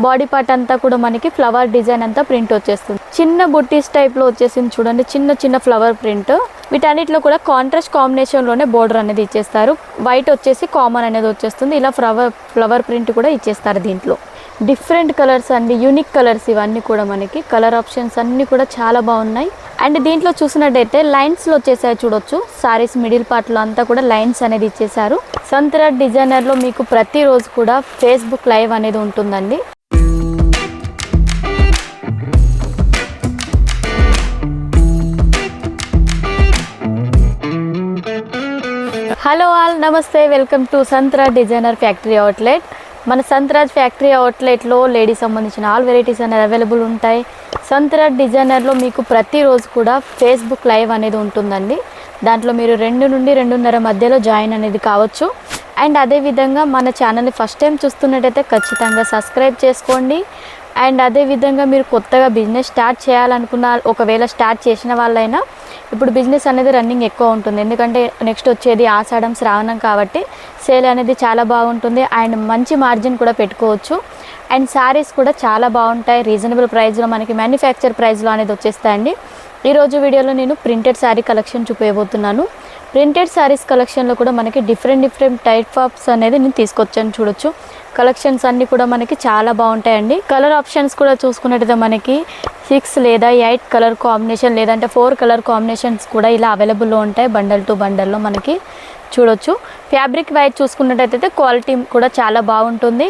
Body part అంతా కూడా మనకి ఫ్లవర్ డిజైన్ అంతా ప్రింట్ వచ్చేస్తుంది. చిన్న బుట్టీస్ టైప్లో వచ్చేసింది చూడండి, చిన్న చిన్న ఫ్లవర్ ప్రింట్. వీటన్నిటిలో కూడా కాంట్రాస్ట్ కాంబినేషన్లోనే బోర్డర్ అనేది ఇచ్చేస్తారు. వైట్ వచ్చేసి కామన్ అనేది వచ్చేస్తుంది. ఇలా ఫ్లవర్ ప్రింట్ కూడా ఇచ్చేస్తారు. దీంట్లో డిఫరెంట్ కలర్స్ అండి, యూనిక్ కలర్స్ ఇవన్నీ కూడా మనకి కలర్ ఆప్షన్స్ అన్నీ కూడా చాలా బాగున్నాయి. అండ్ దీంట్లో చూసినట్టయితే లైన్స్లో వచ్చేసాయి చూడొచ్చు. సారీస్ మిడిల్ పార్ట్లో అంతా కూడా లైన్స్ అనేది ఇచ్చేసారు. సంతరాజ్ డిజైనర్లో మీకు ప్రతిరోజు కూడా ఫేస్బుక్ లైవ్ అనేది ఉంటుందండి. హలో ఆల్, నమస్తే, welcome to Santharaj designer factory outlet. మన సంతరాజ్ ఫ్యాక్టరీ అవుట్లెట్లో లేడీస్ సంబంధించిన ఆల్ వెరైటీస్ అనేది అవైలబుల్ ఉంటాయి. సంతరాజ్ డిజైనర్లో మీకు ప్రతిరోజు కూడా ఫేస్బుక్ లైవ్ అనేది ఉంటుందండి. దాంట్లో మీరు 2 నుండి 2:30 మధ్యలో జాయిన్ అనేది కావచ్చు. అండ్ అదేవిధంగా మన ఛానల్ని ఫస్ట్ టైం చూస్తున్నట్టయితే ఖచ్చితంగా సబ్స్క్రైబ్ చేసుకోండి. అండ్ అదేవిధంగా మీరు కొత్తగా బిజినెస్ స్టార్ట్ చేయాలనుకున్న, ఒకవేళ స్టార్ట్ చేసిన వాళ్ళైనా ఇప్పుడు బిజినెస్ అనేది రన్నింగ్ ఎక్కువ ఉంటుంది. ఎందుకంటే నెక్స్ట్ వచ్చేది ఆషాఢం, శ్రావణం కాబట్టి సేల్ అనేది చాలా బాగుంటుంది. అండ్ మంచి మార్జిన్ కూడా పెట్టుకోవచ్చు. అండ్ శారీస్ కూడా చాలా బాగుంటాయి. రీజనబుల్ ప్రైస్లో మనకి మ్యానుఫ్యాక్చర్ ప్రైస్లో అనేది వచ్చేస్తాయండి. ఈరోజు వీడియోలో నేను ప్రింటెడ్ శారీ కలెక్షన్ చూపించబోతున్నాను. ప్రింటెడ్ శారీస్ కలెక్షన్లో కూడా మనకి డిఫరెంట్ టైప్ ఆఫ్స్ అనేది నేను తీసుకొచ్చాను. చూడొచ్చు, కలెక్షన్స్ అన్నీ కూడా మనకి చాలా బాగుంటాయండి. కలర్ ఆప్షన్స్ కూడా చూసుకున్నట్టయితే మనకి 6 లేదా 8 కలర్ కాంబినేషన్, లేదంటే 4 కలర్ కాంబినేషన్స్ కూడా ఇలా అవైలబుల్లో ఉంటాయి. బండల్ టు బండల్లో మనకి చూడొచ్చు. ఫ్యాబ్రిక్ వైజ్ చూసుకున్నట్టయితే క్వాలిటీ కూడా చాలా బాగుంటుంది.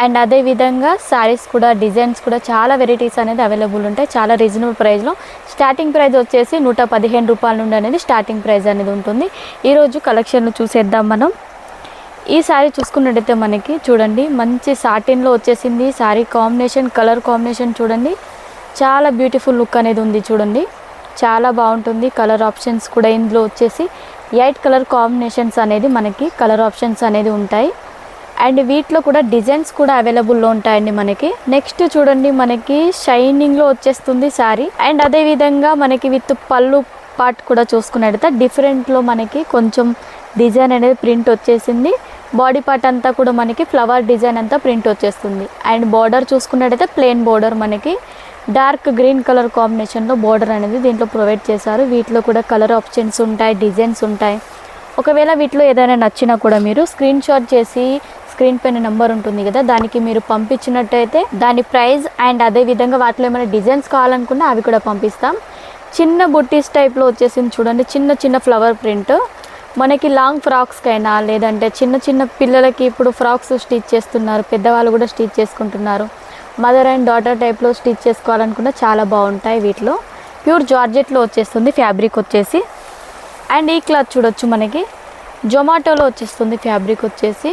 అండ్ అదేవిధంగా శారీస్ కూడా, డిజైన్స్ కూడా చాలా వెరైటీస్ అనేది అవైలబుల్ ఉంటాయి. చాలా రీజనబుల్ ప్రైస్లో. స్టార్టింగ్ ప్రైస్ వచ్చేసి 115 రూపాయల నుండి అనేది స్టార్టింగ్ ప్రైస్ అనేది ఉంటుంది. ఈరోజు కలెక్షన్లు చూసేద్దాం మనం. ఈ శారీ చూసుకున్నట్టయితే మనకి చూడండి, మంచి సాటిన్లో వచ్చేసింది. శారీ కాంబినేషన్, కలర్ కాంబినేషన్ చూడండి, చాలా బ్యూటిఫుల్ లుక్ అనేది ఉంది. చూడండి, చాలా బాగుంటుంది. కలర్ ఆప్షన్స్ కూడా ఇందులో వచ్చేసి 8 కలర్ కాంబినేషన్స్ అనేది మనకి కలర్ ఆప్షన్స్ అనేది ఉంటాయి. అండ్ వీటిలో కూడా డిజైన్స్ కూడా అవైలబుల్లో ఉంటాయండి మనకి. నెక్స్ట్ చూడండి, మనకి షైనింగ్లో వచ్చేస్తుంది శారీ. అండ్ అదేవిధంగా మనకి విత్ పళ్ళు పార్ట్ కూడా చూసుకున్నట్టయితే డిఫరెంట్లో మనకి కొంచెం డిజైన్ అనేది ప్రింట్ వచ్చేసింది. బాడీ పార్ట్ అంతా కూడా మనకి ఫ్లవర్ డిజైన్ అంతా ప్రింట్ వచ్చేస్తుంది. అండ్ బార్డర్ చూసుకున్నట్టయితే ప్లెయిన్ బార్డర్, మనకి డార్క్ గ్రీన్ కలర్ కాంబినేషన్లో బార్డర్ అనేది దీంట్లో ప్రొవైడ్ చేశారు. వీటిలో కూడా కలర్ ఆప్షన్స్ ఉంటాయి, డిజైన్స్ ఉంటాయి. ఒకవేళ వీటిలో ఏదైనా నచ్చినా కూడా మీరు స్క్రీన్ షాట్ చేసి స్క్రీన్ పైన నెంబర్ ఉంటుంది కదా, దానికి మీరు పంపించినట్టయితే దాని ప్రైస్ అండ్ అదేవిధంగా వాటిలో ఏమైనా డిజైన్స్ కావాలనుకున్నా అవి కూడా పంపిస్తాం. చిన్న బుట్టీస్ టైప్లో వచ్చేసింది చూడండి, చిన్న చిన్న ఫ్లవర్ ప్రింట్. మనకి లాంగ్ ఫ్రాక్స్కైనా, లేదంటే చిన్న చిన్న పిల్లలకి ఇప్పుడు ఫ్రాక్స్ స్టిచ్ చేస్తున్నారు, పెద్దవాళ్ళు కూడా స్టిచ్ చేసుకుంటున్నారు. మదర్ అండ్ డాటర్ టైప్లో స్టిచ్ చేసుకోవాలనుకున్నా చాలా బాగుంటాయి. వీటిలో ప్యూర్ జార్జెట్లో వచ్చేస్తుంది ఫ్యాబ్రిక్ వచ్చేసి. అండ్ ఈ క్లాత్ చూడొచ్చు, మనకి జొమాటోలో వచ్చేస్తుంది ఫ్యాబ్రిక్ వచ్చేసి.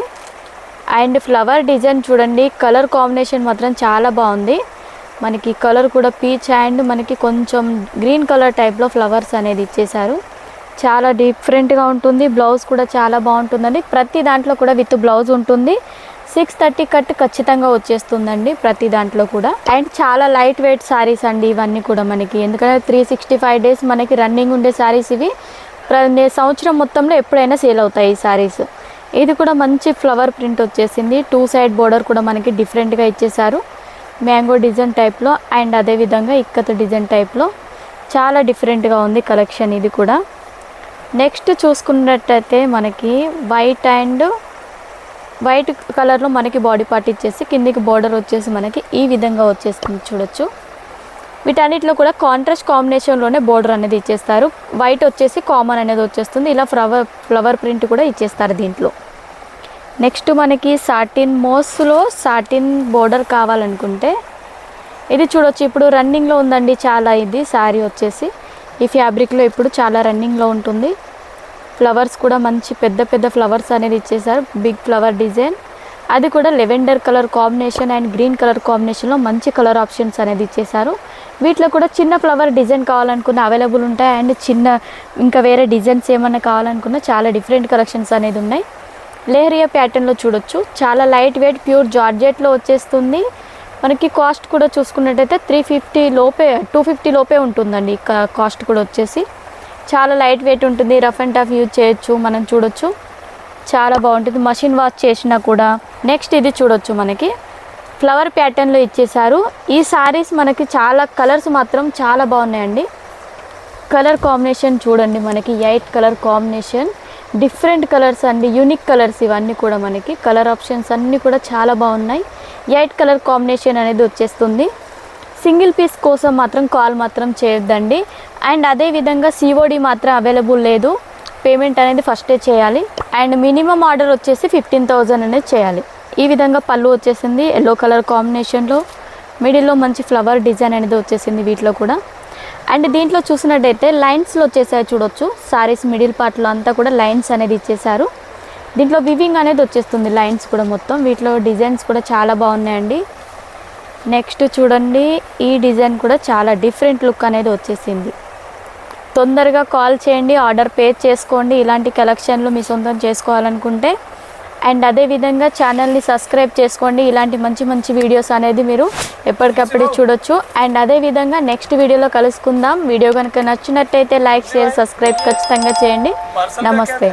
అండ్ ఫ్లవర్ డిజైన్ చూడండి, కలర్ కాంబినేషన్ మాత్రం చాలా బాగుంది. మనకి కలర్ కూడా పీచ్ అండ్ మనకి కొంచెం గ్రీన్ కలర్ టైప్లో ఫ్లవర్స్ అనేది ఇచ్చేసారు. చాలా డిఫరెంట్గా ఉంటుంది. బ్లౌజ్ కూడా చాలా బాగుంటుందండి. ప్రతి దాంట్లో కూడా విత్ బ్లౌజ్ ఉంటుంది. 630 కట్ ఖచ్చితంగా వచ్చేస్తుందండి ప్రతి దాంట్లో కూడా. అండ్ చాలా లైట్ వెయిట్ శారీస్ అండి ఇవన్నీ కూడా మనకి. ఎందుకంటే 365 డేస్ మనకి రన్నింగ్ ఉండే శారీస్ ఇవి. సంవత్సరం మొత్తంలో ఎప్పుడైనా సేల్ అవుతాయి ఈ శారీస్. ఇది కూడా మంచి ఫ్లవర్ ప్రింట్ వచ్చేసింది. 2 సైడ్ బోర్డర్ కూడా మనకి డిఫరెంట్గా ఇచ్చేసారు, మ్యాంగో డిజైన్ టైప్లో. అండ్ అదేవిధంగా ఇక్కత్ డిజైన్ టైప్లో చాలా డిఫరెంట్గా ఉంది కలెక్షన్ ఇది కూడా. నెక్స్ట్ చూసుకున్నట్టయితే మనకి వైట్ కలర్లో మనకి బాడీ పార్ట్ ఇచ్చేసి కిందికి బార్డర్ వచ్చేసి మనకి ఈ విధంగా వచ్చేస్తుంది చూడొచ్చు. వీటన్నిటిలో కూడా కాంట్రాస్ట్ కాంబినేషన్లోనే బార్డర్ అనేది ఇచ్చేస్తారు. వైట్ వచ్చేసి కామన్ అనేది వచ్చేస్తుంది. ఇలా ఫ్లవర్ ప్రింట్ కూడా ఇచ్చేస్తారు దీంట్లో. నెక్స్ట్ మనకి సాటిన్ మోస్లో సాటిన్ బార్డర్ కావాలనుకుంటే ఇది చూడొచ్చు, ఇప్పుడు రన్నింగ్లో ఉందండి చాలా. ఇది శారీ వచ్చేసి ఈ ఫ్యాబ్రిక్లో ఇప్పుడు చాలా రన్నింగ్లో ఉంటుంది. ఫ్లవర్స్ కూడా మంచి పెద్ద ఫ్లవర్స్ అనేది ఇచ్చేసారు, బిగ్ ఫ్లవర్ డిజైన్. అది కూడా lavender colour combination and green colour కాంబినేషన్లో మంచి కలర్ ఆప్షన్స్ అనేది ఇచ్చేసారు. వీటిలో కూడా చిన్న ఫ్లవర్ డిజైన్ కావాలనుకున్న అవైలబుల్ ఉంటాయి. అండ్ చిన్న ఇంకా వేరే డిజైన్స్ ఏమన్నా కావాలనుకున్నా చాలా డిఫరెంట్ కలెక్షన్స్ అనేది ఉన్నాయి. లేహరియా ప్యాటర్న్లో చూడొచ్చు, చాలా లైట్ వెయిట్ ప్యూర్ జార్జెట్లో వచ్చేస్తుంది. మనకి కాస్ట్ కూడా చూసుకున్నట్టయితే 250 లోపే ఉంటుందండి. కాస్ట్ కూడా వచ్చేసి చాలా లైట్ వెయిట్ ఉంటుంది. రఫ్ అండ్ టఫ్ యూజ్ చేయొచ్చు. మనం చూడొచ్చు, చాలా బాగుంటుంది మషిన్ వాష్ చేసినా కూడా. నెక్స్ట్ ఇది చూడొచ్చు, మనకి ఫ్లవర్ ప్యాటర్న్లో ఇచ్చేసారు. ఈ సారీస్ మనకి చాలా కలర్స్ మాత్రం చాలా బాగున్నాయండి. కలర్ కాంబినేషన్ చూడండి, మనకి 8 కలర్ కాంబినేషన్, డిఫరెంట్ కలర్స్ అండి, యూనిక్ కలర్స్ ఇవన్నీ కూడా. మనకి కలర్ ఆప్షన్స్ అన్నీ కూడా చాలా బాగున్నాయి. 8 కలర్ కాంబినేషన్ అనేది వచ్చేస్తుంది. సింగిల్ పీస్ కోసం మాత్రం కాల్ మాత్రం చేయొద్దండి. అండ్ అదేవిధంగా సిఓడి మాత్రం అవైలబుల్ లేదు, పేమెంట్ అనేది ఫస్టే చేయాలి. అండ్ మినిమం ఆర్డర్ వచ్చేసి 15,000 అనేది చేయాలి. ఈ విధంగా పళ్ళు వచ్చేసింది ఎల్లో కలర్ కాంబినేషన్లో, మిడిల్లో మంచి ఫ్లవర్ డిజైన్ అనేది వచ్చేసింది వీటిలో కూడా. అండ్ దీంట్లో చూసినట్టయితే లైన్స్లో వచ్చేసాయి చూడొచ్చు. సారీస్ మిడిల్ పార్ట్లో అంతా కూడా లైన్స్ అనేది ఇచ్చేసారు. దీంట్లో వివింగ్ అనేది వచ్చేస్తుంది, లైన్స్ కూడా మొత్తం. వీటిలో డిజైన్స్ కూడా చాలా బాగున్నాయండి. నెక్స్ట్ చూడండి, ఈ డిజైన్ కూడా చాలా డిఫరెంట్ లుక్ అనేది వచ్చేసింది. తొందరగా కాల్ చేయండి, ఆర్డర్ పే చేసుకోండి ఇలాంటి కలెక్షన్లు మీ సొంతం చేసుకోవాలనుకుంటే. అండ్ అదేవిధంగా ఛానల్ని సబ్స్క్రైబ్ చేసుకోండి, ఇలాంటి మంచి మంచి వీడియోస్ అనేది మీరు ఎప్పటికప్పుడు చూడొచ్చు. అండ్ అదేవిధంగా నెక్స్ట్ వీడియోలో కలుసుకుందాం. వీడియో కనుక నచ్చినట్టయితే లైక్, షేర్, సబ్స్క్రైబ్ ఖచ్చితంగా చేయండి. నమస్తే.